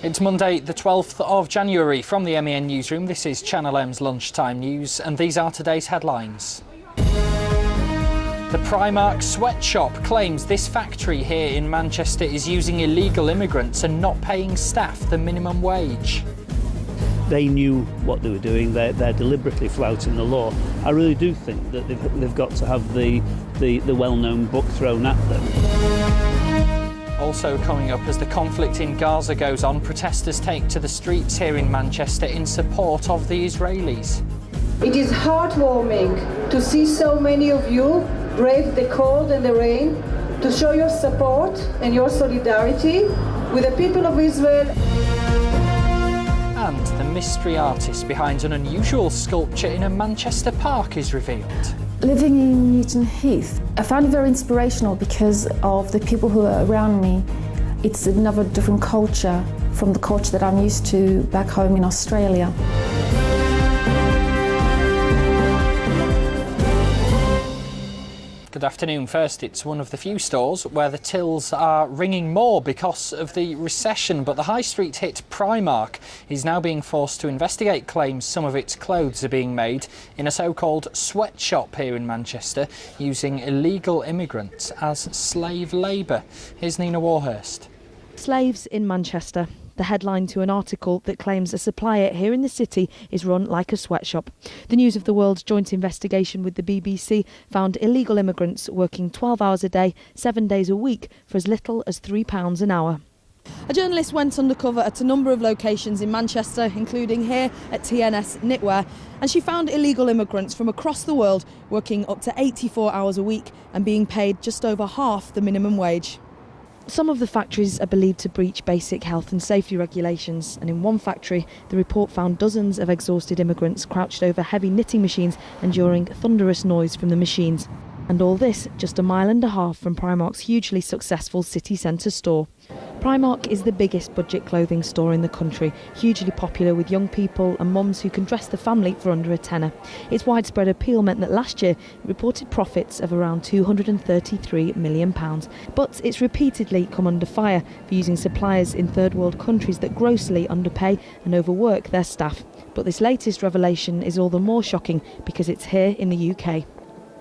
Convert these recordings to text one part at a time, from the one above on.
It's Monday the 12th of January. From the MEN newsroom, this is Channel M's Lunchtime News, and these are today's headlines. The Primark sweatshop claims this factory here in Manchester is using illegal immigrants and not paying staff the minimum wage. They knew what they were doing. They're deliberately flouting the law. I really do think that they've got to have the well-known book thrown at them. Also coming up, as the conflict in Gaza goes on, protesters take to the streets here in Manchester in support of the Israelis. It is heartwarming to see so many of you brave the cold and the rain to show your support and your solidarity with the people of Israel. And the mystery artist behind an unusual sculpture in a Manchester park is revealed. Living in Newton Heath, I found it very inspirational because of the people who are around me. It's another different culture from the culture that I'm used to back home in Australia. Good afternoon. First, it's one of the few stores where the tills are ringing more because of the recession, but the high street hit Primark is now being forced to investigate claims some of its clothes are being made in a so-called sweatshop here in Manchester using illegal immigrants as slave labour. Here's Nina Warhurst. Slaves in Manchester. The headline to an article that claims a supplier here in the city is run like a sweatshop. The News of the World's joint investigation with the BBC found illegal immigrants working 12 hours a day, 7 days a week for as little as £3 an hour. A journalist went undercover at a number of locations in Manchester, including here at TNS Knitwear, and she found illegal immigrants from across the world working up to 84 hours a week and being paid just over half the minimum wage. Some of the factories are believed to breach basic health and safety regulations, and in one factory the report found dozens of exhausted immigrants crouched over heavy knitting machines enduring thunderous noise from the machines. And all this just a mile and a half from Primark's hugely successful city centre store. Primark is the biggest budget clothing store in the country, hugely popular with young people and mums who can dress the family for under a tenner. Its widespread appeal meant that last year it reported profits of around £233 million. But it's repeatedly come under fire for using suppliers in third world countries that grossly underpay and overwork their staff. But this latest revelation is all the more shocking because it's here in the UK.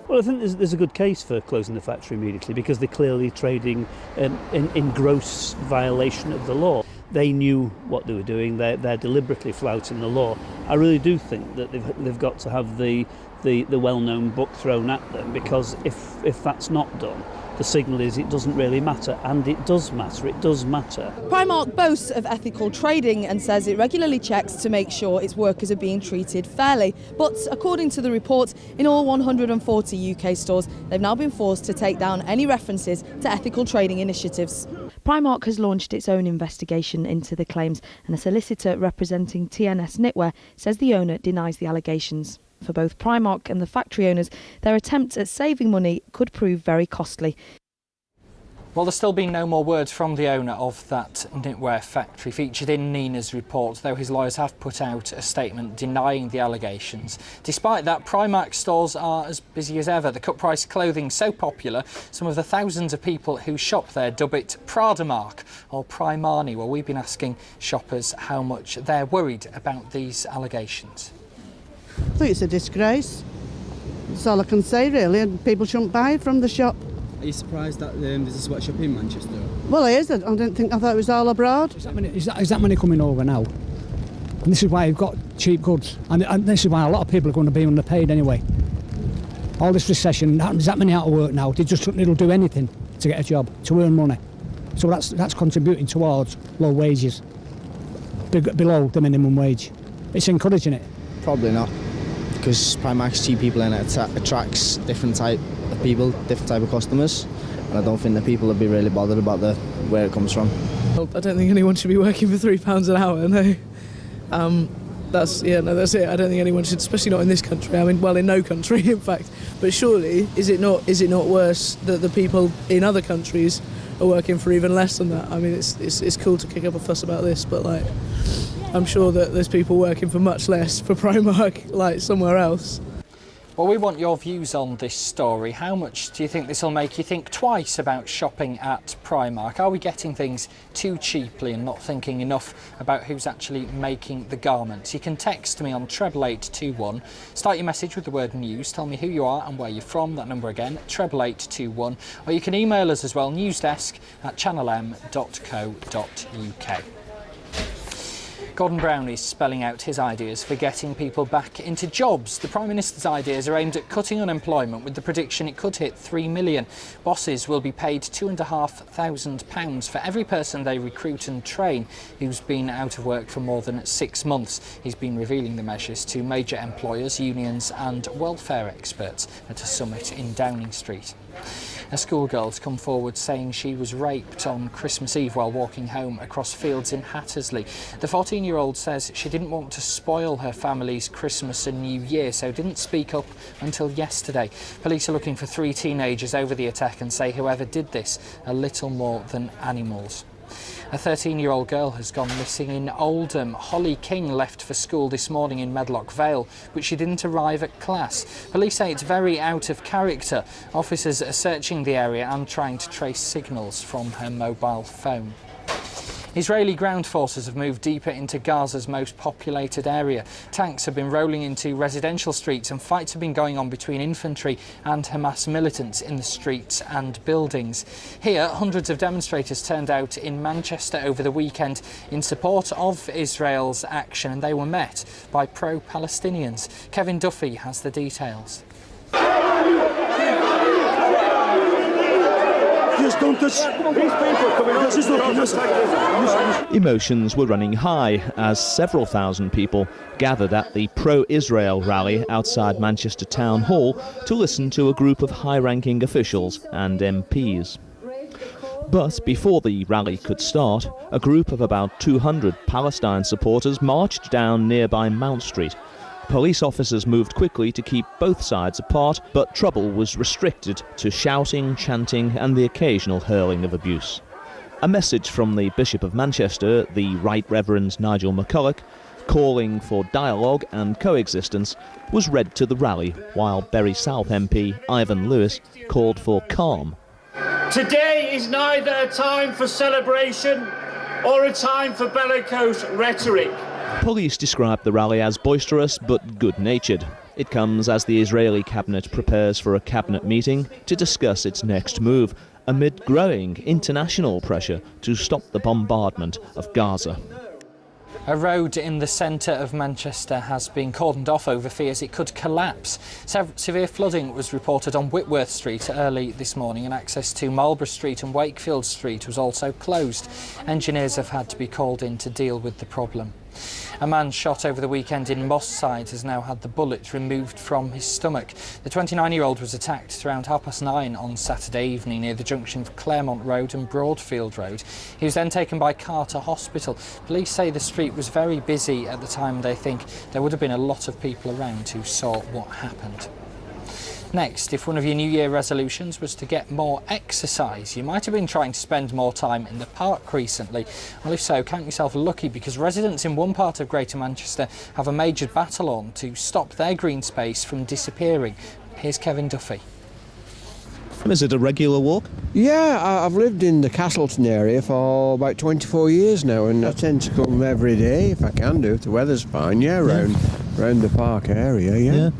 Well, I think there's a good case for closing the factory immediately because they're clearly trading in gross violation of the law. They knew what they were doing. They're deliberately flouting the law. I really do think that they've got to have the well-known book thrown at them, because if that's not done, the signal is it doesn't really matter, and it does matter. It does matter. Primark boasts of ethical trading and says it regularly checks to make sure its workers are being treated fairly. But according to the report, in all 140 UK stores, they've now been forced to take down any references to ethical trading initiatives. Primark has launched its own investigation into the claims, and a solicitor representing TNS Knitwear says the owner denies the allegations. For both Primark and the factory owners, their attempts at saving money could prove very costly. Well, there's still been no more words from the owner of that knitwear factory featured in Nina's report, though his lawyers have put out a statement denying the allegations. Despite that, Primark stores are as busy as ever. The cut-price clothing so popular, some of the thousands of people who shop there dub it Pradamark or Primani. Well, we've been asking shoppers how much they're worried about these allegations. I think it's a disgrace. That's all I can say, really, and people shouldn't buy it from the shop. Are you surprised that there's a sweatshop in Manchester? Well, it is. I thought it was all abroad. Is that money coming over now? And this is why you've got cheap goods, and this is why a lot of people are going to be underpaid anyway. All this recession, there's that many out of work now. They'll do anything to get a job, to earn money. So that's contributing towards low wages, below the minimum wage. It's encouraging it. Probably not, because Primark's cheap people and it attracts different type of people, different type of customers, and I don't think that people will be really bothered about where it comes from. I don't think anyone should be working for £3 an hour, no. That's it. I don't think anyone should, especially not in this country. I mean, well, in no country, in fact. But surely, is it not worse that the people in other countries are working for even less than that? I mean, it's cool to kick up a fuss about this, but like, I'm sure that there's people working for much less for Primark, like somewhere else. Well, we want your views on this story. How much do you think this will make you think twice about shopping at Primark? Are we getting things too cheaply and not thinking enough about who's actually making the garments? You can text me on 88821. Start your message with the word news. Tell me who you are and where you're from. That number again, 88821. Or you can email us as well, newsdesk@channelm.co.uk. Gordon Brown is spelling out his ideas for getting people back into jobs. The Prime Minister's ideas are aimed at cutting unemployment, with the prediction it could hit 3 million. Bosses will be paid £2,500 for every person they recruit and train who's been out of work for more than 6 months. He's been revealing the measures to major employers, unions and welfare experts at a summit in Downing Street. A schoolgirl's come forward saying she was raped on Christmas Eve while walking home across fields in Hattersley. The 14-year-old says she didn't want to spoil her family's Christmas and New Year, so didn't speak up until yesterday. Police are looking for 3 teenagers over the attack and say whoever did this are little more than animals. A 13-year-old girl has gone missing in Oldham. Holly King left for school this morning in Medlock Vale, but she didn't arrive at class. Police say it's very out of character. Officers are searching the area and trying to trace signals from her mobile phone. Israeli ground forces have moved deeper into Gaza's most populated area. Tanks have been rolling into residential streets and fights have been going on between infantry and Hamas militants in the streets and buildings. Here, hundreds of demonstrators turned out in Manchester over the weekend in support of Israel's action, and they were met by pro-Palestinians. Kevin Duffy has the details. Emotions were running high as several thousand people gathered at the pro-Israel rally outside Manchester Town Hall to listen to a group of high-ranking officials and MPs. But before the rally could start, a group of about 200 Palestine supporters marched down nearby Mount Street. Police officers moved quickly to keep both sides apart, but trouble was restricted to shouting, chanting and the occasional hurling of abuse. A message from the Bishop of Manchester, the Right Reverend Nigel McCulloch, calling for dialogue and coexistence, was read to the rally, while Bury South MP Ivan Lewis called for calm. Today is neither a time for celebration or a time for bellicose rhetoric. Police described the rally as boisterous but good-natured. It comes as the Israeli cabinet prepares for a cabinet meeting to discuss its next move, amid growing international pressure to stop the bombardment of Gaza. A road in the centre of Manchester has been cordoned off over fears it could collapse. Severe flooding was reported on Whitworth Street early this morning, and access to Marlborough Street and Wakefield Street was also closed. Engineers have had to be called in to deal with the problem. A man shot over the weekend in Moss Side has now had the bullet removed from his stomach. The 29-year-old was attacked around 9:30 on Saturday evening near the junction of Claremont Road and Broadfield Road. He was then taken by car to hospital. Police say the street was very busy at the time. They think there would have been a lot of people around who saw what happened. Next, if one of your New Year resolutions was to get more exercise, you might have been trying to spend more time in the park recently. Well, if so, count yourself lucky, because residents in one part of Greater Manchester have a major battle on to stop their green space from disappearing. Here's Kevin Duffy. Is it a regular walk? Yeah, I've lived in the Castleton area for about 24 years now, and I tend to come every day if I can do, if the weather's fine, round the park area, yeah.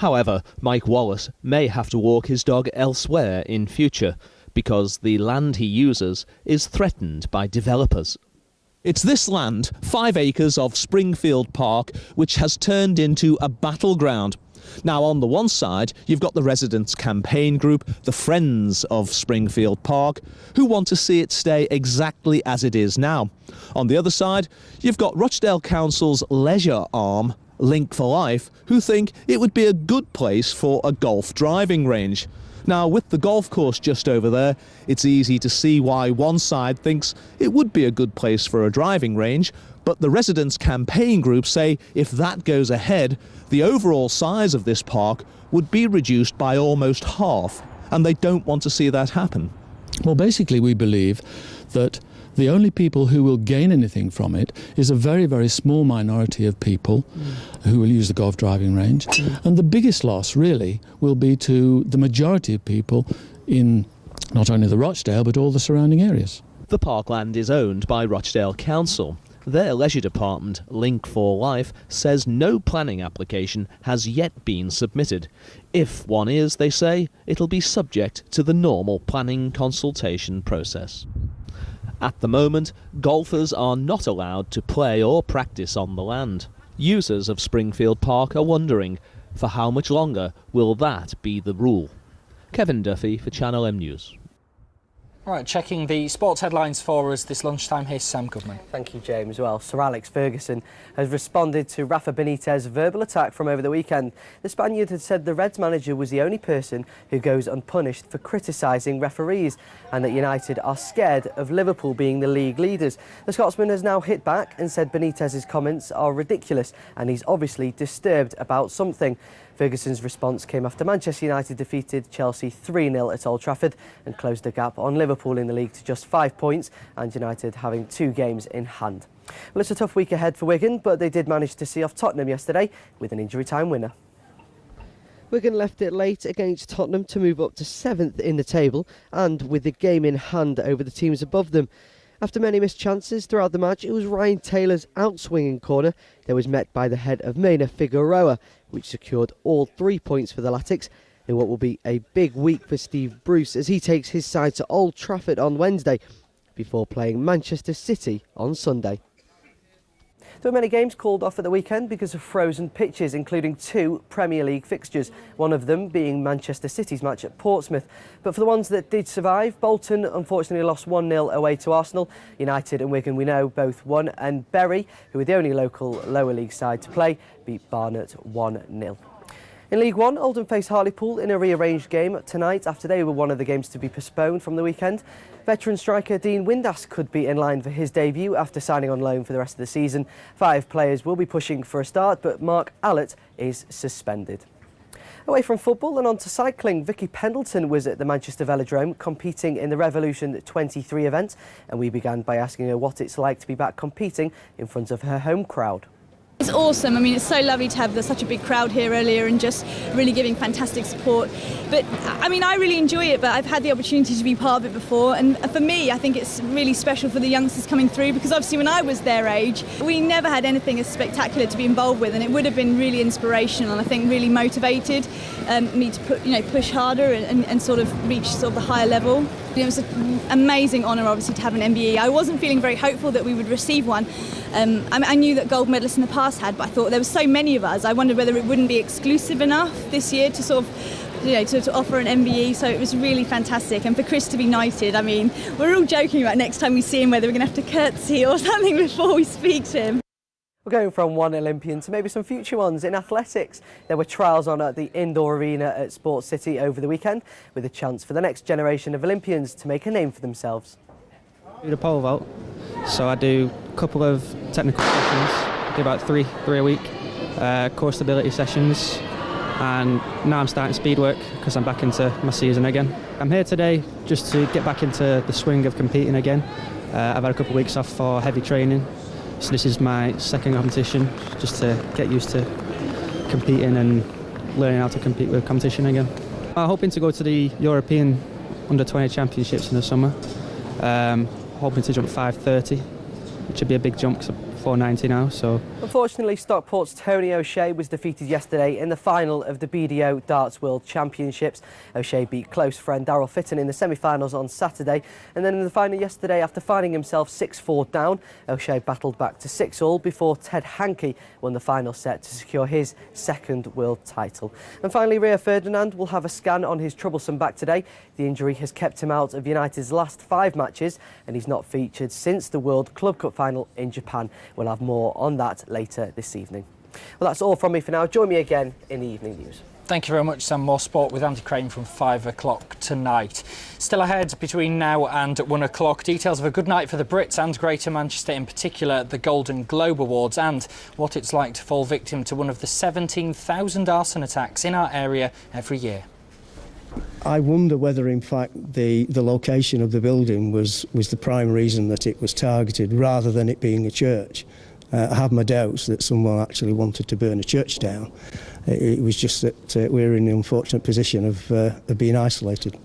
However, Mike Wallace may have to walk his dog elsewhere in future because the land he uses is threatened by developers. It's this land, 5 acres of Springfield Park, which has turned into a battleground. Now, on the one side, you've got the residents' campaign group, the Friends of Springfield Park, who want to see it stay exactly as it is now. On the other side, you've got Rochdale Council's leisure arm, Link for Life, who think it would be a good place for a golf driving range. Now, with the golf course just over there, it's easy to see why one side thinks it would be a good place for a driving range, but the residents' campaign group say if that goes ahead, the overall size of this park would be reduced by almost half, and they don't want to see that happen. Well, basically we believe that The only people who will gain anything from it is a very, very small minority of people who will use the golf driving range. And the biggest loss, really, will be to the majority of people in not only the Rochdale, but all the surrounding areas. The parkland is owned by Rochdale Council. Their leisure department, Link for Life, says no planning application has yet been submitted. If one is, they say, it'll be subject to the normal planning consultation process. At the moment, golfers are not allowed to play or practice on the land. Users of Springfield Park are wondering, for how much longer will that be the rule? Kevin Duffy for Channel M News. Right, checking the sports headlines for us this lunchtime, here's Sam Goodman. Thank you, James. Well, Sir Alex Ferguson has responded to Rafa Benitez's verbal attack from over the weekend. The Spaniard had said the Reds manager was the only person who goes unpunished for criticising referees and that United are scared of Liverpool being the league leaders. The Scotsman has now hit back and said Benitez's comments are ridiculous and he's obviously disturbed about something. Ferguson's response came after Manchester United defeated Chelsea 3-0 at Old Trafford and closed the gap on Liverpool in the league to just 5 points, and United having 2 games in hand. Well, it's a tough week ahead for Wigan, but they did manage to see off Tottenham yesterday with an injury time winner. Wigan left it late against Tottenham to move up to 7th in the table and with the game in hand over the teams above them. After many missed chances throughout the match, it was Ryan Taylor's outswinging corner that was met by the head of Mena Figueroa, which secured all 3 points for the Latics in what will be a big week for Steve Bruce as he takes his side to Old Trafford on Wednesday before playing Manchester City on Sunday. There were many games called off at the weekend because of frozen pitches, including 2 Premier League fixtures, one of them being Manchester City's match at Portsmouth. But for the ones that did survive, Bolton unfortunately lost 1-0 away to Arsenal. United and Wigan, we know, both won, and Bury, who were the only local lower league side to play, beat Barnet 1-0. In League One, Oldham face Hartlepool in a rearranged game tonight after they were one of the games to be postponed from the weekend. Veteran striker Dean Windass could be in line for his debut after signing on loan for the rest of the season. 5 players will be pushing for a start, but Mark Allett is suspended. Away from football and on to cycling, Vicky Pendleton was at the Manchester Velodrome competing in the Revolution 23 event, and we began by asking her what it's like to be back competing in front of her home crowd. It's awesome. I mean, it's so lovely to have such a big crowd here earlier and just really giving fantastic support. But, I mean, I really enjoy it, but I've had the opportunity to be part of it before. And for me, I think it's really special for the youngsters coming through because obviously when I was their age, we never had anything as spectacular to be involved with, and it would have been really inspirational and I think really motivated me to push harder and sort of reach sort of the higher level. It was an amazing honour, obviously, to have an MBE. I wasn't feeling very hopeful that we would receive one. I knew that gold medalists in the past had, but I thought there were so many of us. I wondered whether it wouldn't be exclusive enough this year to sort of, to offer an MBE. So it was really fantastic. And for Chris to be knighted, I mean, we're all joking about next time we see him whether we're going to have to curtsy or something before we speak to him. We're going from one Olympian to maybe some future ones in athletics. There were trials on at the indoor arena at Sports City over the weekend with a chance for the next generation of Olympians to make a name for themselves. I do the pole vault, so I do a couple of technical sessions, I do about three a week, core stability sessions, and now I'm starting speed work because I'm back into my season again. I'm here today just to get back into the swing of competing again. I've had a couple of weeks off for heavy training. So this is my second competition, just to get used to competing and learning how to compete with competition again. I'm hoping to go to the European Under-20 Championships in the summer. Hoping to jump 5:30, which would be a big jump because I'm 4:90 now. So. Unfortunately, Stockport's Tony O'Shea was defeated yesterday in the final of the BDO Darts World Championships. O'Shea beat close friend Darryl Fitton in the semi-finals on Saturday, and then in the final yesterday, after finding himself 6-4 down, O'Shea battled back to 6-all before Ted Hankey won the final set to secure his second world title. And finally, Rio Ferdinand will have a scan on his troublesome back today. The injury has kept him out of United's last 5 matches, and he's not featured since the World Club Cup final in Japan. We'll have more on that later this evening. Well, that's all from me for now. Join me again in the evening news. Thank you very much, Sam. More sport with Andy Crane from 5 o'clock tonight. Still ahead between now and 1 o'clock, details of a good night for the Brits and Greater Manchester in particular, the Golden Globe Awards, and what it's like to fall victim to one of the 17,000 arson attacks in our area every year. I wonder whether, in fact, the location of the building was the prime reason that it was targeted, rather than it being a church. I have my doubts that someone actually wanted to burn a church down. It was just that we were in the unfortunate position of being isolated.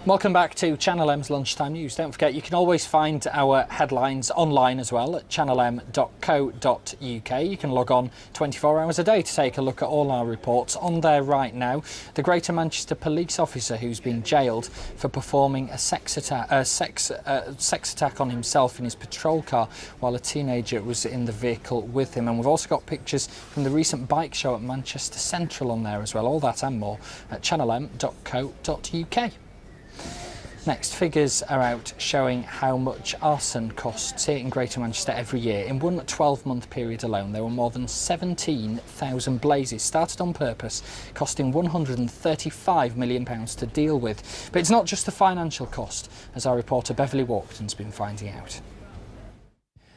Welcome back to Channel M's Lunchtime News. Don't forget, you can always find our headlines online as well at channelm.co.uk. You can log on 24 hours a day to take a look at all our reports. On there right now, the Greater Manchester police officer who's been jailed for performing a sex attack on himself in his patrol car while a teenager was in the vehicle with him. And we've also got pictures from the recent bike show at Manchester Central on there as well. All that and more at channelm.co.uk. Next, figures are out showing how much arson costs here in Greater Manchester every year. In one 12-month period alone, there were more than 17,000 blazes started on purpose, costing £135 million to deal with. But it's not just the financial cost, as our reporter Beverly Walkden's been finding out.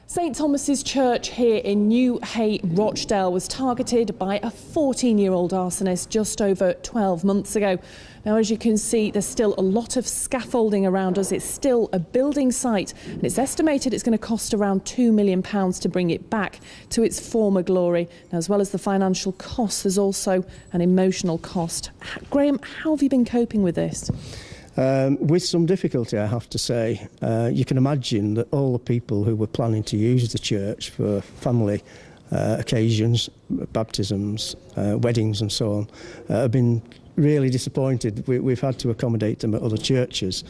St Thomas's Church here in New Hay, Rochdale, was targeted by a 14-year-old arsonist just over 12 months ago. Now, as you can see, there's still a lot of scaffolding around us. It's still a building site, and it's estimated it's going to cost around £2 million to bring it back to its former glory. Now, as well as the financial cost, there's also an emotional cost. Graham, how have you been coping with this? With some difficulty, I have to say. You can imagine that all the people who were planning to use the church for family occasions, baptisms, weddings and so on, have been really disappointed. We've had to accommodate them at other churches,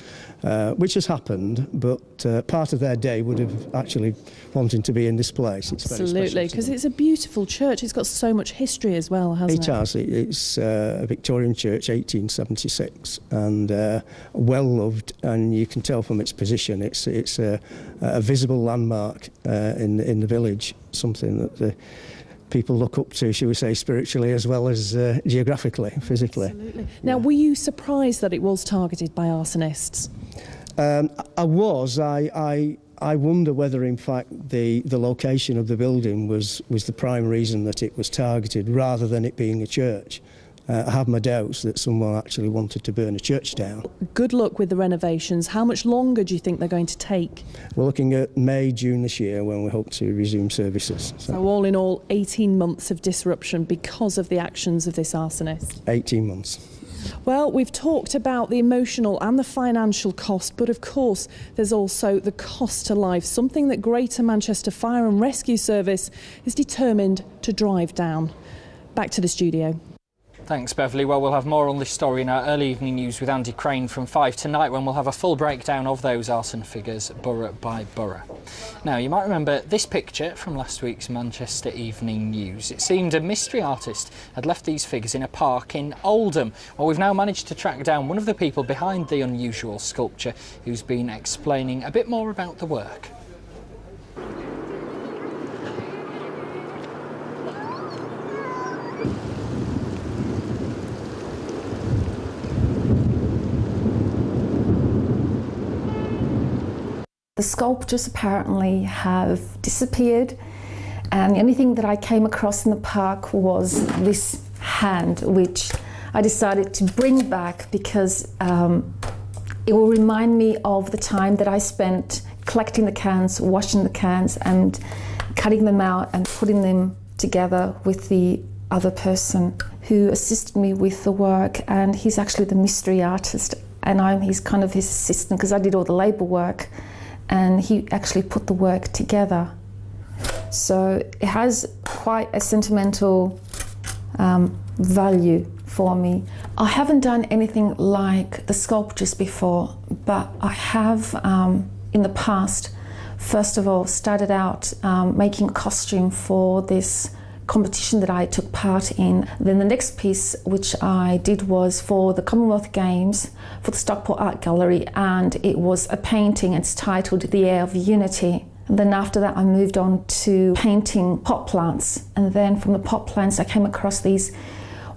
which has happened, but part of their day would have actually wanting to be in this place. It's absolutely, because it's a beautiful church. It's got so much history as well, hasn't it? It has. It's a Victorian church, 1876, and well loved, and you can tell from its position it's a visible landmark in the village, something that the people look up to, shall we say, spiritually as well as geographically, physically. Absolutely. Now, were you surprised that it was targeted by arsonists? I was. I wonder whether, in fact, the location of the building was the prime reason that it was targeted, rather than it being a church. I have my doubts that someone actually wanted to burn a church down. Good luck with the renovations. How much longer do you think they're going to take? We're looking at May, June this year when we hope to resume services. So all in all, 18 months of disruption because of the actions of this arsonist? 18 months. Well, we've talked about the emotional and the financial cost, but of course there's also the cost to life, something that Greater Manchester Fire and Rescue Service is determined to drive down. Back to the studio. Thanks, Beverly. Well, we'll have more on this story in our early evening news with Andy Crane from 5 tonight, when we'll have a full breakdown of those arson figures borough by borough. Now, you might remember this picture from last week's Manchester Evening News. It seemed a mystery artist had left these figures in a park in Oldham. Well, we've now managed to track down one of the people behind the unusual sculpture, who's been explaining a bit more about the work. The sculptures apparently have disappeared, and the only thing that I came across in the park was this hand, which I decided to bring back because it will remind me of the time that I spent collecting the cans, washing the cans and cutting them out and putting them together with the other person who assisted me with the work, and he's actually the mystery artist and I'm his assistant because I did all the labour work. And he actually put the work together. So it has quite a sentimental value for me. I haven't done anything like the sculptures before, but I have in the past, first of all, started out making a costume for this competition that I took part in. Then the next piece which I did was for the Commonwealth Games for the Stockport Art Gallery, and it was a painting. It's titled The Air of Unity. And then after that I moved on to painting pot plants, and then from the pot plants I came across these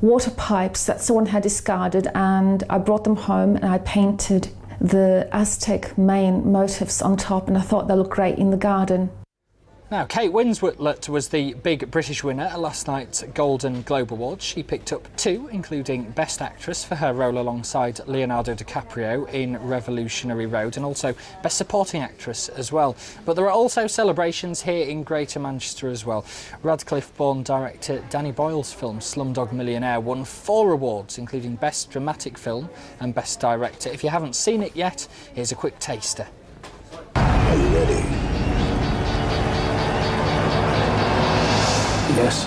water pipes that someone had discarded, and I brought them home and I painted the Aztec Mayan motifs on top, and I thought they looked great in the garden. Now, Kate Winslet was the big British winner at last night's Golden Globe Awards. She picked up 2, including Best Actress for her role alongside Leonardo DiCaprio in Revolutionary Road, and also Best Supporting Actress as well. But there are also celebrations here in Greater Manchester as well. Radcliffe-born director Danny Boyle's film Slumdog Millionaire won 4 awards, including Best Dramatic Film and Best Director. If you haven't seen it yet, here's a quick taster. Are you ready? Yes.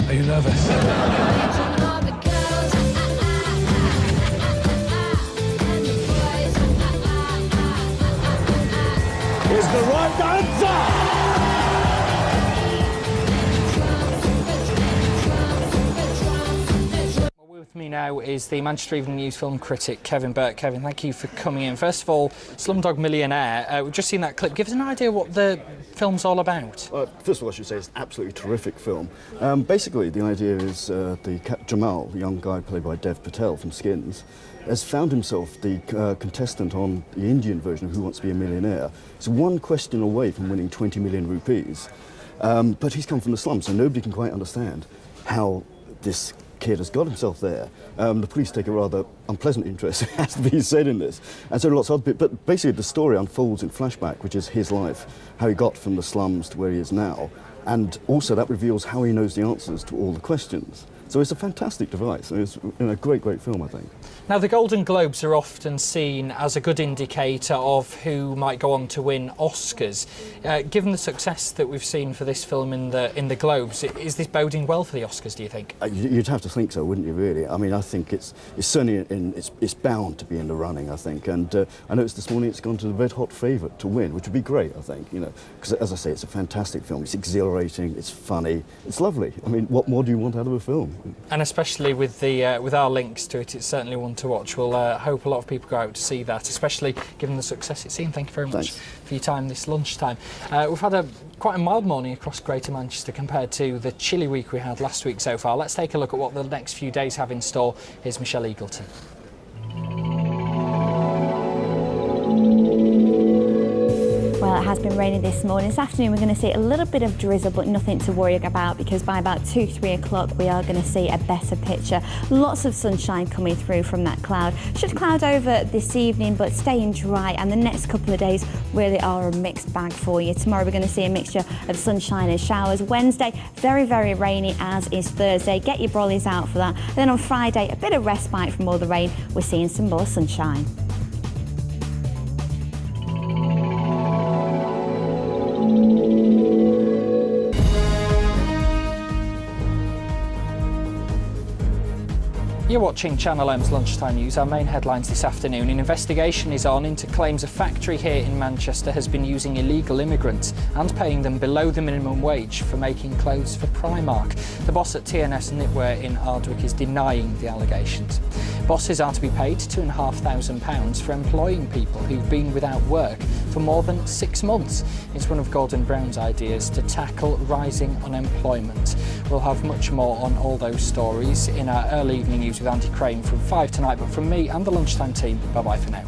Are you nervous? Is the right answer! With me now is the Manchester Evening News film critic Kevin Burke. Kevin, thank you for coming in. First of all, Slumdog Millionaire, we've just seen that clip. Give us an idea what the film's all about. First of all, I should say it's an absolutely terrific film. Basically, the idea is Jamal, the young guy played by Dev Patel from Skins, has found himself the contestant on the Indian version of Who Wants to Be a Millionaire. He's one question away from winning 20 million rupees. But he's come from the slums, so nobody can quite understand how this kid has got himself there. The police take a rather unpleasant interest, it has to be said, in this. And so lots of other bits, but basically the story unfolds in flashback, which is his life, how he got from the slums to where he is now. And also that reveals how he knows the answers to all the questions. So it's a fantastic device. It's a great, great film, I think. Now, the Golden Globes are often seen as a good indicator of who might go on to win Oscars. Given the success that we've seen for this film in the Globes, is this boding well for the Oscars, do you think? You'd have to think so, wouldn't you, really? I mean, I think it's certainly it's bound to be in the running, I think. And I noticed this morning it's gone to the red-hot favourite to win, which would be great, I think, you know, because, as I say, it's a fantastic film. It's exhilarating, it's funny, it's lovely. I mean, what more do you want out of a film? And especially with our links to it, it's certainly one to watch. We'll hope a lot of people go out to see that, especially given the success it's seen. Thank you very much for your time this lunchtime. We've had quite a mild morning across Greater Manchester compared to the chilly week we had last week so far. Let's take a look at what the next few days have in store. Here's Michelle Eagleton. Well, it has been raining this morning. This afternoon we're going to see a little bit of drizzle, but nothing to worry about, because by about 2-3 o'clock we are going to see a better picture. Lots of sunshine coming through from that cloud. Should cloud over this evening, but staying dry, and the next couple of days really are a mixed bag for you. Tomorrow we're going to see a mixture of sunshine and showers. Wednesday, very, very rainy, as is Thursday. Get your brollies out for that. And then on Friday, a bit of respite from all the rain. We're seeing some more sunshine. You're watching Channel M's Lunchtime News. Our main headlines this afternoon. An investigation is on into claims a factory here in Manchester has been using illegal immigrants and paying them below the minimum wage for making clothes for Primark. The boss at TNS Knitwear in Ardwick is denying the allegations. Bosses are to be paid £2,500 for employing people who've been without work for more than 6 months. It's one of Gordon Brown's ideas to tackle rising unemployment. We'll have much more on all those stories in our early evening news with Andy Crane from 5 tonight, but from me and the Lunchtime team, bye-bye for now.